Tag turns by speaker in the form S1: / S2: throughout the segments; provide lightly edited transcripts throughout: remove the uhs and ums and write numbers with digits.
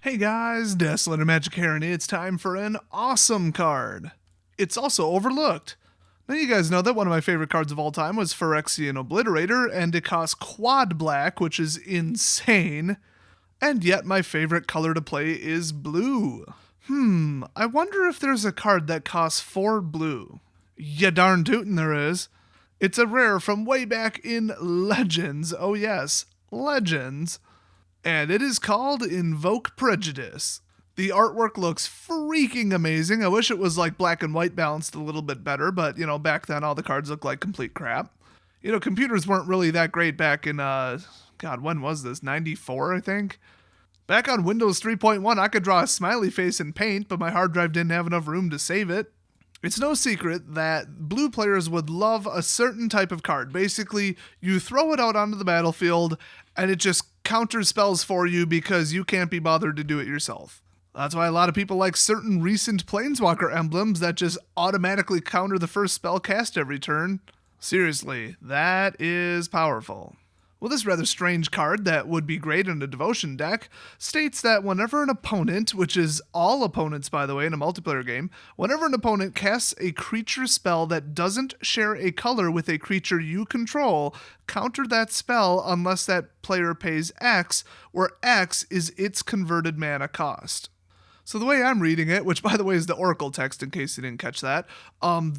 S1: Hey guys, Desolate and Magic here, and it's time for an awesome card. It's also overlooked. Now you guys know that one of my favorite cards of all time was Phyrexian Obliterator, and it costs quad black, which is insane. And yet my favorite color to play is blue. I wonder if there's a card that costs 4 blue. Ya darn tootin' there is. It's a rare from way back in Legends. Oh yes, Legends. And it is called Invoke Prejudice. The artwork looks freaking amazing. I wish it was like black and white balanced a little bit better, but back then all the cards looked like complete crap. Computers weren't really that great back in, God, when was this? 94, I think? Back on Windows 3.1, I could draw a smiley face in Paint, but my hard drive didn't have enough room to save it. It's no secret that blue players would love a certain type of card. Basically, you throw it out onto the battlefield, and it just counters spells for you because you can't be bothered to do it yourself. That's why a lot of people like certain recent Planeswalker emblems that just automatically counter the first spell cast every turn. Seriously, that is powerful. Well, this rather strange card that would be great in a Devotion deck states that whenever an opponent, which is all opponents by the way in a multiplayer game, whenever an opponent casts a creature spell that doesn't share a color with a creature you control, counter that spell unless that player pays X, where X is its converted mana cost. So the way I'm reading it, which by the way is the Oracle text in case you didn't catch that,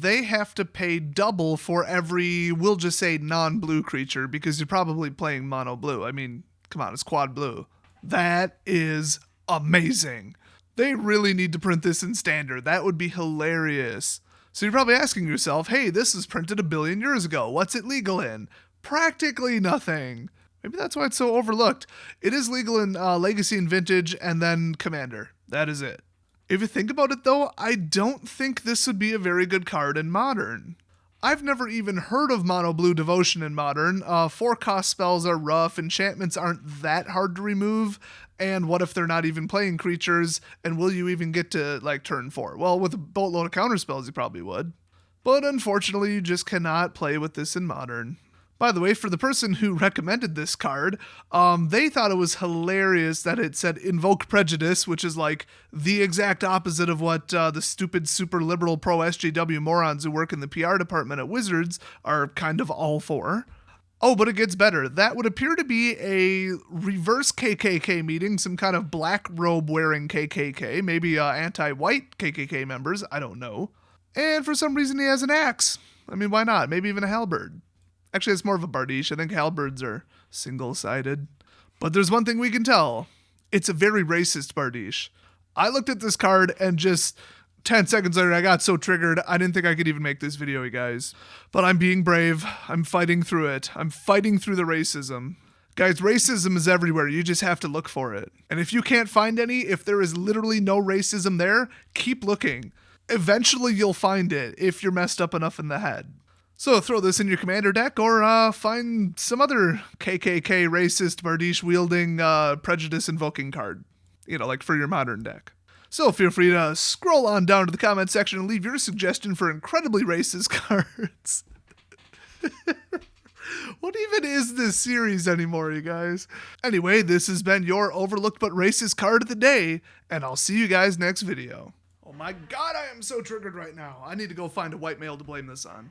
S1: they have to pay double for every, we'll just say non-blue creature because you're probably playing mono blue. I mean, come on, it's quad blue. That is amazing. They really need to print this in standard. That would be hilarious. So you're probably asking yourself, hey, this was printed 1 billion years ago. What's it legal in? Practically nothing. Maybe that's why it's so overlooked. It is legal in Legacy and Vintage and then Commander. That is it. If you think about it though, I don't think this would be a very good card in Modern. I've never even heard of Mono Blue Devotion in Modern. 4-cost spells are rough, enchantments aren't that hard to remove, and what if they're not even playing creatures, and will you even get to turn 4? Well, with a boatload of counter spells you probably would. But unfortunately you just cannot play with this in Modern. By the way, for the person who recommended this card, they thought it was hilarious that it said Invoke Prejudice, which is like the exact opposite of what the stupid super liberal pro SJW morons who work in the PR department at Wizards are kind of all for. Oh, but it gets better. That would appear to be a reverse KKK meeting, some kind of black robe wearing KKK, maybe anti-white KKK members, I don't know. And for some reason he has an axe. I mean, why not? Maybe even a halberd. Actually, it's more of a bardiche. I think halberds are single-sided. But there's one thing we can tell. It's a very racist bardiche. I looked at this card and just 10 seconds later, I got so triggered, I didn't think I could even make this video, you guys. But I'm being brave. I'm fighting through it. I'm fighting through the racism. Guys, racism is everywhere. You just have to look for it. And if you can't find any, if there is literally no racism there, keep looking. Eventually, you'll find it if you're messed up enough in the head. So throw this in your commander deck or find some other KKK racist bardiche wielding prejudice invoking card, like for your Modern deck. So feel free to scroll on down to the comment section and leave your suggestion for incredibly racist cards. What even is this series anymore, you guys? Anyway, this has been your overlooked but racist card of the day, and I'll see you guys next video. Oh my god, I am so triggered right now. I need to go find a white male to blame this on.